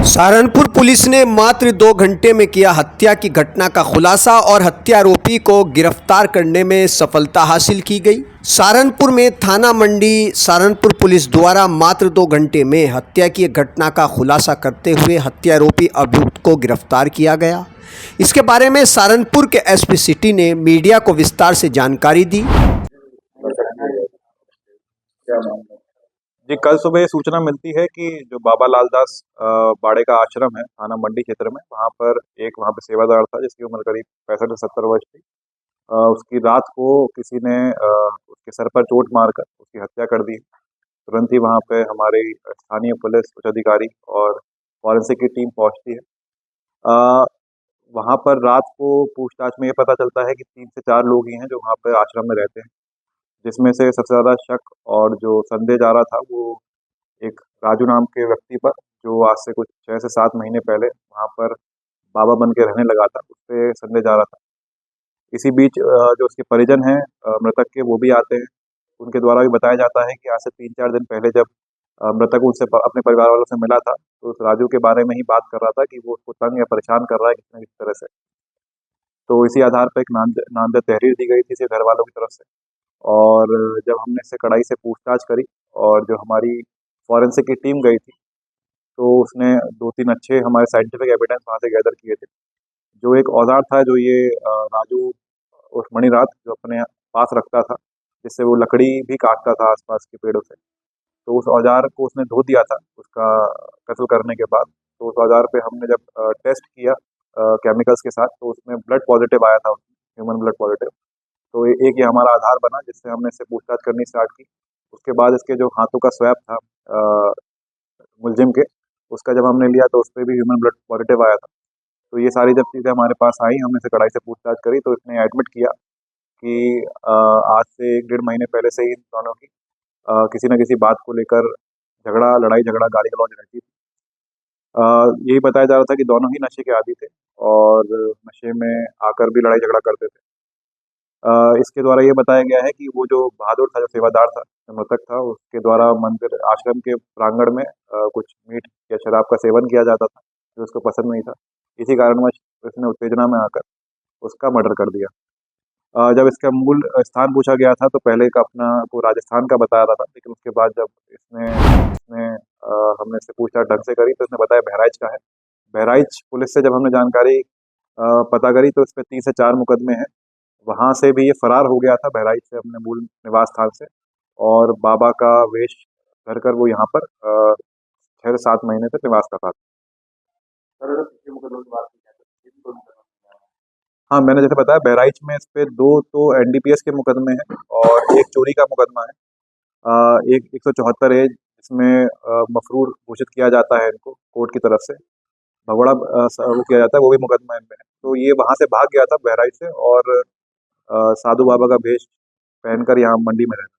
Saharanpur police ने मात्र 2 घंटे में किया हत्या की घटना का खुलासा और हत्यारोपी को गिरफ्तार करने में सफलता हासिल की गई। सहारनपुर में थाना मंडी सहारनपुर पुलिस द्वारा मात्र 2 घंटे में हत्या की घटना का खुलासा करते हुए हत्यारोपी अभियुक्त को गिरफ्तार किया गया। इसके बारे में सहारनपुर के एसपी सिटी ने मीडिया को विस्तार से जानकारी दी। जी, कल सुबह सूचना मिलती है कि जो बाबा लालदास बाड़े का आश्रम है थाना मंडी क्षेत्र में, वहाँ पे सेवादार था जिसकी उम्र करीब 65 से 70 वर्ष थी। उसकी रात को किसी ने उसके सर पर चोट मारकर उसकी हत्या कर दी। तुरंत ही वहाँ पे हमारी स्थानीय पुलिस उच्च अधिकारी और फॉरेंसिक की टीम पहुँचती है। वहाँ पर रात को पूछताछ में ये पता चलता है कि 3 से 4 लोग ही हैं जो वहाँ पे आश्रम में रहते हैं, जिसमें से सबसे ज़्यादा शक और जो संदेह जा रहा था वो एक राजू नाम के व्यक्ति पर, जो आज से कुछ 6 से 7 महीने पहले वहाँ पर बाबा बन के रहने लगा था, उस पे संदेह जा रहा था। इसी बीच जो उसके परिजन हैं मृतक के, वो भी आते हैं। उनके द्वारा भी बताया जाता है कि आज से 3-4 दिन पहले जब मृतक उनसे अपने परिवार वालों से मिला था, तो उस राजू के बारे में ही बात कर रहा था कि वो उसको तंग या परेशान कर रहा है किसी न किसी तरह से। तो इसी आधार पर एक नामजद तहरीर दी गई थी इसे घर वालों की तरफ से। और जब हमने इससे कड़ाई से पूछताछ करी और जो हमारी फॉरेंसिक की टीम गई थी, तो उसने 2-3 अच्छे हमारे साइंटिफिक एविडेंस वहाँ से गैदर किए थे। जो एक औज़ार था जो ये राजू उर्फ मणिरात जो अपने पास रखता था, जिससे वो लकड़ी भी काटता था आसपास के पेड़ों से, तो उस औज़ार को उसने धो दिया था उसका कत्ल करने के बाद। तो उस औज़ार पे हमने जब टेस्ट किया केमिकल्स के साथ, तो उसमें ब्लड पॉजिटिव आया था, ह्यूमन ब्लड पॉजिटिव। तो एक ये हमारा आधार बना जिससे हमने इससे पूछताछ करनी स्टार्ट की। उसके बाद इसके जो हाथों का स्वैब था मुलजिम के, उसका जब हमने लिया तो उस पे भी ह्यूमन ब्लड पॉजिटिव आया था। तो ये सारी जब चीज़ें हमारे पास आई, हमने इसे कड़ाई से पूछताछ करी, तो इसने एडमिट किया कि आज से 1 डेढ़ महीने पहले से ही इन दोनों की किसी न किसी बात को लेकर लड़ाई झगड़ा, गाली-गलौज रहती थी। यही बताया जा रहा था कि दोनों ही नशे के आदी थे और नशे में आकर भी लड़ाई झगड़ा करते थे। इसके द्वारा ये बताया गया है कि वो जो बहादुर था, जो सेवादार था, जो मृतक था, उसके द्वारा मंदिर आश्रम के प्रांगण में कुछ मीट या शराब का सेवन किया जाता था, जो उसको पसंद नहीं था। इसी कारणवश उसने उत्तेजना में आकर उसका मर्डर कर दिया। जब इसका मूल स्थान पूछा गया था तो पहले का अपना को राजस्थान का बता रहा था, लेकिन उसके बाद जब इसने इसने हमने इससे पूछताछ ढंग से करी तो इसने बताया बहराइच का है। बहराइच पुलिस से जब हमने जानकारी पता करी तो इस पे 3 से 4 मुकदमे हैं। वहाँ से भी ये फरार हो गया था बहराइच से अपने मूल निवास स्थान से, और बाबा का वेश धर कर वो यहाँ पर 6 से 7 महीने तक निवास कर रहा था। हाँ, मैंने जैसे बताया बहराइच में इस पे 2 तो एनडीपीएस के मुकदमे हैं और एक चोरी का मुकदमा है। एक 174 है जिसमें मफरूर घोषित किया जाता है इनको कोर्ट की तरफ से, भगोड़ा वो किया जाता है, वो भी मुकदमा इनमें है। तो ये वहाँ से भाग गया था बहराइच से और साधु बाबा का भेष पहनकर यहाँ मंडी में रहता है।